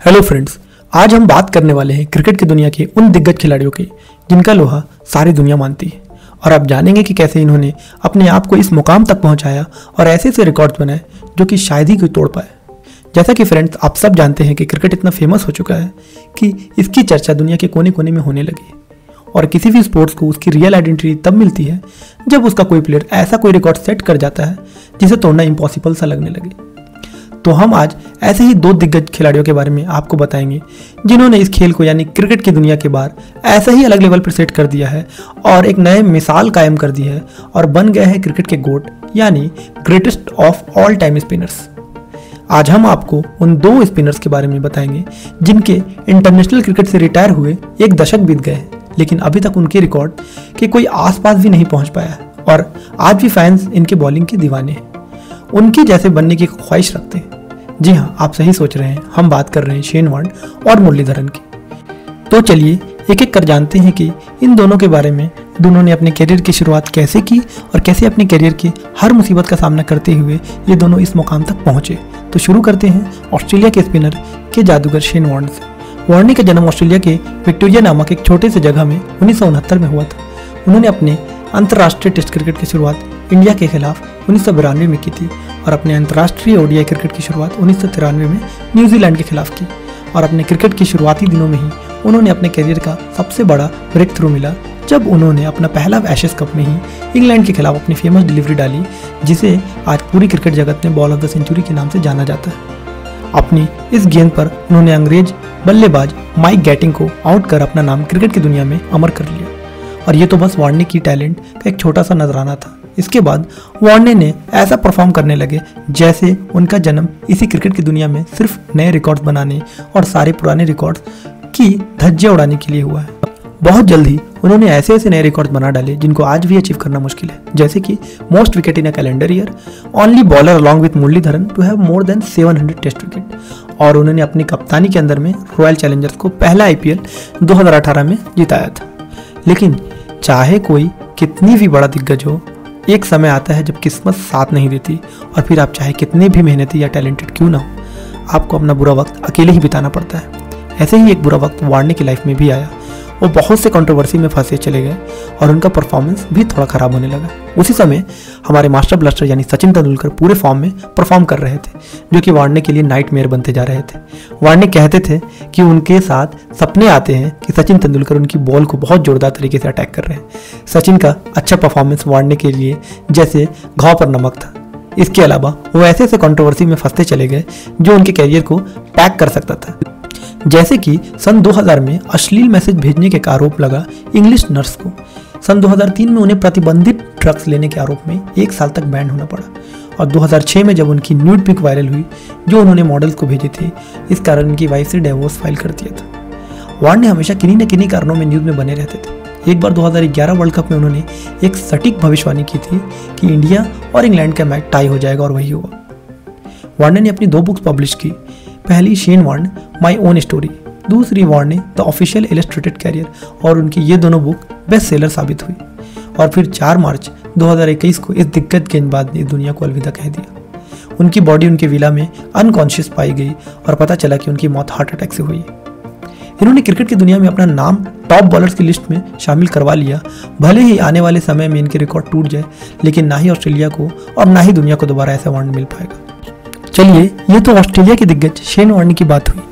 Hello friends, आज हम बात करने वाले हैं क्रिकेट की दुनिया के उन दिग्गज खिलाड़ियों की जिनका लोहा सारी दुनिया मानती है। और आप जानेंगे कि कैसे इन्होंने अपने आप को इस मुकाम तक पहुंचाया और ऐसे ऐसे रिकॉर्ड्स बनाए जो कि शायद ही कोई तोड़ पाए। जैसा कि फ्रेंड्स आप सब जानते हैं कि क्रिकेट इतना फेमस हो चुका है कि इसकी चर्चा दुनिया के कोने कोने में होने लगी। और किसी भी स्पोर्ट्स को उसकी रियल आइडेंटिटी तब मिलती है जब उसका कोई प्लेयर ऐसा कोई रिकॉर्ड सेट कर जाता है जिसे तोड़ना इम्पॉसिबल सा लगने लगे। तो हम आज ऐसे ही दो दिग्गज खिलाड़ियों के बारे में आपको बताएंगे जिन्होंने इस खेल को यानी क्रिकेट की दुनिया के बाहर ऐसे ही अलग लेवल पर सेट कर दिया है और एक नए मिसाल कायम कर दी है और बन गए हैं क्रिकेट के गोट यानी greatest of all time spinners. आज हम आपको उन दो स्पिनर्स के बारे में बताएंगे जिनके इंटरनेशनल क्रिकेट से रिटायर हुए एक दशक बीत गए हैं, लेकिन अभी तक उनके रिकॉर्ड के कोई आसपास भी नहीं पहुंच पाया है और आज भी फैंस इनके बॉलिंग के दीवाने हैं, उनकी जैसे बनने की ख्वाहिश रखते हैं। जी हाँ, आप सही सोच रहे हैं, हम बात कर रहे हैं शेन वॉर्न और मुरलीधरन की। तो चलिए एक एक कर जानते हैं कि इन दोनों के बारे में, दोनों ने अपने करियर की शुरुआत कैसे की और कैसे अपने करियर की हर मुसीबत का सामना करते हुए ये दोनों इस मुकाम तक पहुंचे। तो शुरू करते हैं ऑस्ट्रेलिया के स्पिनर के जादूगर शेन वॉर्न से। वॉर्न का जन्म ऑस्ट्रेलिया के विक्टोरिया नामक एक छोटे से जगह में 1969 में हुआ था। उन्होंने अपने अंतर्राष्ट्रीय टेस्ट क्रिकेट की शुरुआत इंडिया के खिलाफ 1992 में की थी और अपने अंतर्राष्ट्रीय ओडीआई क्रिकेट की शुरुआत 1993 में न्यूजीलैंड के खिलाफ की। और अपने क्रिकेट की शुरुआती दिनों में ही उन्होंने अपने करियर का सबसे बड़ा ब्रेक थ्रू मिला जब उन्होंने अपना पहला एशेज कप में ही इंग्लैंड के खिलाफ अपनी फेमस डिलीवरी डाली, जिसे आज पूरी क्रिकेट जगत में बॉल ऑफ द सेंचुरी के नाम से जाना जाता है। अपनी इस गेंद पर उन्होंने अंग्रेज बल्लेबाज माइक गैटिंग को आउट कर अपना नाम क्रिकेट की दुनिया में अमर कर लिया। और ये तो बस वार्ने की टैलेंट का एक छोटा सा नजराना था। इसके बाद वार्ने ने ऐसा परफॉर्म करने लगे जैसे उनका जन्म इसी क्रिकेट की दुनिया में सिर्फ नए रिकॉर्ड्स बनाने और सारे पुराने रिकॉर्ड्स की धज्जियां उड़ाने के लिए हुआ है। बहुत जल्द ही उन्होंने ऐसे ऐसे नए रिकॉर्ड्स बना डाले जिनको आज भी अचीव करना मुश्किल है, जैसे कि most wicket in a calendar year, only bowler along with Muralidharan to have more than 700 test wicket. और उन्होंने अपनी कप्तानी के अंदर में रॉयल चैलेंजर्स को पहला आईपीएल 2018 में जिताया था। लेकिन चाहे कोई कितनी भी बड़ा दिग्गज हो, एक समय आता है जब किस्मत साथ नहीं देती और फिर आप चाहे कितने भी मेहनती या टैलेंटेड क्यों ना हो, आपको अपना बुरा वक्त अकेले ही बिताना पड़ता है। ऐसे ही एक बुरा वक्त वार्ने की लाइफ में भी आया। वो बहुत से कंट्रोवर्सी में फंसे चले गए और उनका परफॉर्मेंस भी थोड़ा खराब होने लगा। उसी समय हमारे मास्टर ब्लास्टर यानी सचिन तेंदुलकर पूरे फॉर्म में परफॉर्म कर रहे थे, जो कि वार्ने के लिए नाइटमेयर बनते जा रहे थे। वार्ने कहते थे कि उनके साथ सपने आते हैं कि सचिन तेंदुलकर उनकी बॉल को बहुत जोरदार तरीके से अटैक कर रहे हैं। सचिन का अच्छा परफॉर्मेंस वार्ने के लिए जैसे घाव पर नमक था। इसके अलावा वो ऐसे ऐसे कंट्रोवर्सी में फंसते चले गए जो उनके कैरियर को पैक कर सकता था, जैसे कि सन 2000 में अश्लील मैसेज भेजने के आरोप लगा इंग्लिश नर्स को। सन 2003 में उन्हें प्रतिबंधित ड्रग्स लेने के आरोप में 1 साल तक बैंड होना पड़ा। और 2006 में जब उनकी न्यूड पिक वायरल हुई जो उन्होंने मॉडल्स को भेजे थे, इस कारण उनकी वाइफ से डिवोर्स फाइल कर दिया था। वार्न हमेशा किन्हीं न किन्हीं कारणों में न्यूज में बने रहते थे। एक बार 2011 वर्ल्ड कप में उन्होंने एक सटीक भविष्यवाणी की थी कि इंडिया और इंग्लैंड का मैच टाई हो जाएगा और वही हुआ। वार्न ने अपनी 2 बुक्स पब्लिश की। पहली Shane Warne my own story, दूसरी Warne the official illustrated career, और उनकी ये दोनों बुक बेस्ट सेलर साबित हुई। और फिर 4 मार्च 2021 को इस दिग्गज गेंदबाज ने दुनिया को अलविदा कह दिया। उनकी बॉडी उनके विला में अनकॉन्शियस पाई गई और पता चला कि उनकी मौत हार्ट अटैक से हुई है। इन्होंने क्रिकेट की दुनिया में अपना नाम टॉप बॉलर्स की लिस्ट में शामिल करवा लिया। भले ही आने वाले समय में इनके रिकॉर्ड टूट जाए, लेकिन ना ही ऑस्ट्रेलिया को और ना ही दुनिया को दोबारा ऐसा अवार्ड मिल पाएगा। चलिए, ये तो ऑस्ट्रेलिया के दिग्गज शेन वॉर्न की बात हुई,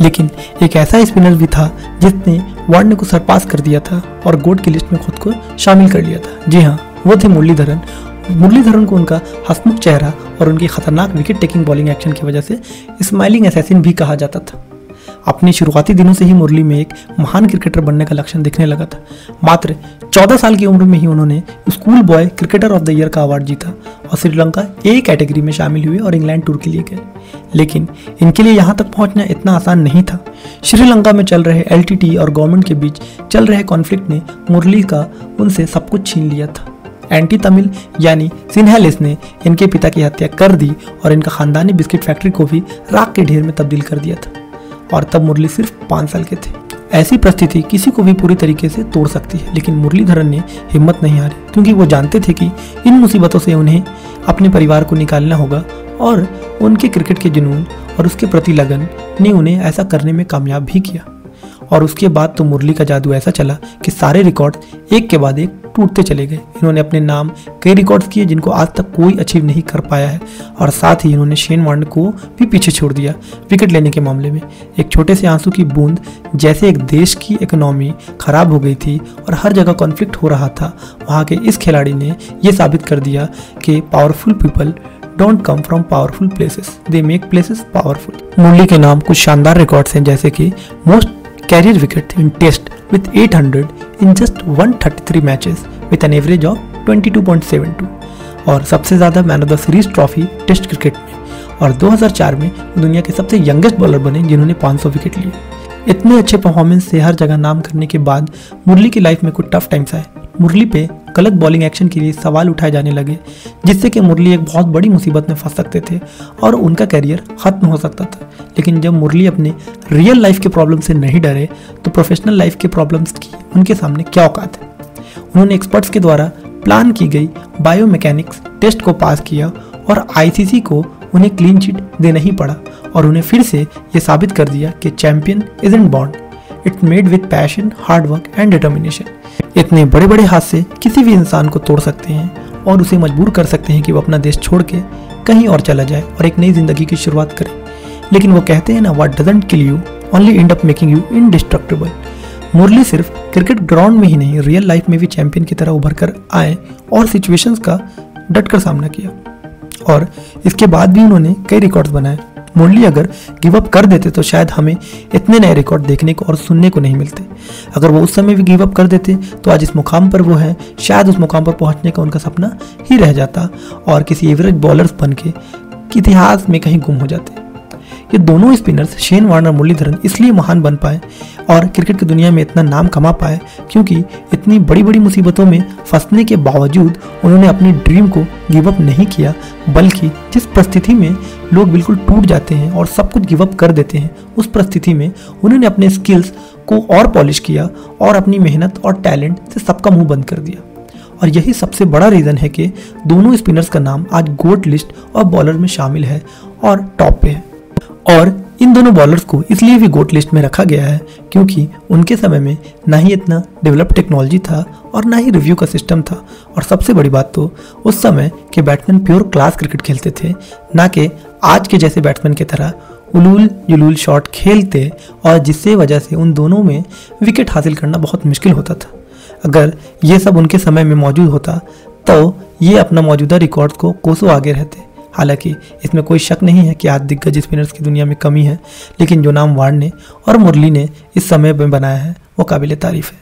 लेकिन एक ऐसा स्पिनर भी था जिसने वॉर्न को सरपास कर दिया था और गोट की लिस्ट में खुद को शामिल कर लिया था। जी हाँ, वो थे मुरलीधरन। मुरलीधरन को उनका हंसमुख चेहरा और उनकी खतरनाक विकेट टेकिंग बॉलिंग एक्शन की वजह से स्माइलिंग असैसिन भी कहा जाता था। अपने शुरुआती दिनों से ही मुरली में एक महान क्रिकेटर बनने का लक्षण दिखने लगा था। मात्र 14 साल की उम्र में ही उन्होंने school boy cricketer of the year का अवार्ड जीता और श्रीलंका ए कैटेगरी में शामिल हुए और इंग्लैंड टूर के लिए गए। लेकिन इनके लिए यहाँ तक पहुँचना इतना आसान नहीं था। श्रीलंका में चल रहे एलटीटी और गवर्नमेंट के बीच चल रहे कॉन्फ्लिक्ट ने मुरली का उनसे सब कुछ छीन लिया था। एंटी तमिल यानी सिन्हालेस ने इनके पिता की हत्या कर दी और इनका खानदानी बिस्किट फैक्ट्री को भी राख के ढेर में तब्दील कर दिया था। और तब मुरली सिर्फ 5 साल के थे। ऐसी परिस्थिति किसी को भी पूरी तरीके से तोड़ सकती है, लेकिन मुरलीधरन ने हिम्मत नहीं हारी, क्योंकि वो जानते थे कि इन मुसीबतों से उन्हें अपने परिवार को निकालना होगा और उनके क्रिकेट के जुनून और उसके प्रति लगन ने उन्हें ऐसा करने में कामयाब भी किया। और उसके बाद तो मुरली का जादू ऐसा चला कि सारे रिकॉर्ड एक के बाद एक टूटते चले गए। इन्होंने अपने नाम कई रिकॉर्ड्स किए जिनको आज तक कोई अचीव नहीं कर पाया है, और साथ ही इन्होंने शेन वार्न को भी पीछे छोड़ दिया विकेट लेने के मामले में। एक छोटे से आंसू की बूंद जैसे एक देश की इकोनॉमी खराब हो गई थी और हर जगह कॉन्फ्लिक्ट हो रहा था, वहाँ के इस खिलाड़ी ने यह साबित कर दिया कि powerful people don't come from powerful places, they make places powerful. Murali के नाम कुछ शानदार रिकॉर्ड्स हैं, जैसे कि most career wicket in test with 800 in just 133 matches with an average of 22.72, और सबसे ज़्यादा man of the series trophy test cricket में। और 2004 में वो दुनिया के सबसे यंगेस्ट बॉलर बने जिन्होंने 500 विकेट लिए। इतने अच्छे परफॉर्मेंस से हर जगह नाम करने के बाद मुरली की लाइफ में कुछ टफ टाइम्स आए। मुरली पे गलत बॉलिंग एक्शन के लिए सवाल उठाए जाने लगे, जिससे कि मुरली एक बहुत बड़ी मुसीबत में फंस सकते थे और उनका करियर खत्म हो सकता था। लेकिन जब मुरली अपने रियल लाइफ के प्रॉब्लम से नहीं डरे तो प्रोफेशनल लाइफ के प्रॉब्लम्स की उनके सामने क्या औकात है। उन्होंने एक्सपर्ट्स के द्वारा प्लान की गई बायोमैकेनिक्स टेस्ट को पास किया और आईसीसी को उन्हें क्लीन चिट देना ही पड़ा, और उन्हें फिर से ये साबित कर दिया कि champion isn't born, it's made with passion, hard work and determination. इतने बड़े बड़े हादसे किसी भी इंसान को तोड़ सकते हैं और उसे मजबूर कर सकते हैं कि वो अपना देश छोड़ के कहीं और चला जाए और एक नई जिंदगी की शुरुआत करे। लेकिन वो कहते हैं ना, what doesn't kill you only end up making you indestructible. Murali सिर्फ क्रिकेट ग्राउंड में ही नहीं, रियल लाइफ में भी चैंपियन की तरह उभर कर आए और सिचुएशंस का डटकर सामना किया, और इसके बाद भी उन्होंने कई रिकॉर्ड्स बनाए। मुरली अगर गिव अप कर देते तो शायद हमें इतने नए रिकॉर्ड देखने को और सुनने को नहीं मिलते। अगर वो उस समय भी गिव अप कर देते तो आज इस मुकाम पर वो है, शायद उस मुकाम पर पहुंचने का उनका सपना ही रह जाता और किसी एवरेज बॉलर्स बन के इतिहास में कहीं गुम हो जाते। ये दोनों स्पिनर्स शेन वार्न और मुरलीधरन इसलिए महान बन पाए और क्रिकेट की दुनिया में इतना नाम कमा पाए क्योंकि इतनी बड़ी बड़ी मुसीबतों में फंसने के बावजूद उन्होंने अपनी ड्रीम को गिव अप नहीं किया, बल्कि जिस परिस्थिति में लोग बिल्कुल टूट जाते हैं और सब कुछ गिव अप कर देते हैं, उस परिस्थिति में उन्होंने अपने स्किल्स को और पॉलिश किया और अपनी मेहनत और टैलेंट से सबका मुंह बंद कर दिया। और यही सबसे बड़ा रीज़न है कि दोनों स्पिनर्स का नाम आज गोट लिस्ट ऑफ बॉलर में शामिल है और टॉप पे है। और इन दोनों बॉलर्स को इसलिए भी गोट लिस्ट में रखा गया है क्योंकि उनके समय में ना ही इतना डेवलप टेक्नोलॉजी था और ना ही रिव्यू का सिस्टम था, और सबसे बड़ी बात तो उस समय के बैट्समैन प्योर क्लास क्रिकेट खेलते थे, ना कि आज के जैसे बैट्समैन की तरह उलूल जुलूल शॉट खेलते, और जिससे वजह से उन दोनों में विकेट हासिल करना बहुत मुश्किल होता था। अगर ये सब उनके समय में मौजूद होता तो ये अपना मौजूदा रिकॉर्ड को कोसों आगे रहते। हालांकि इसमें कोई शक नहीं है कि आज दिग्गज स्पिनर्स की दुनिया में कमी है, लेकिन जो नाम वार्न ने और मुरली ने इस समय में बनाया है वो काबिल तारीफ है।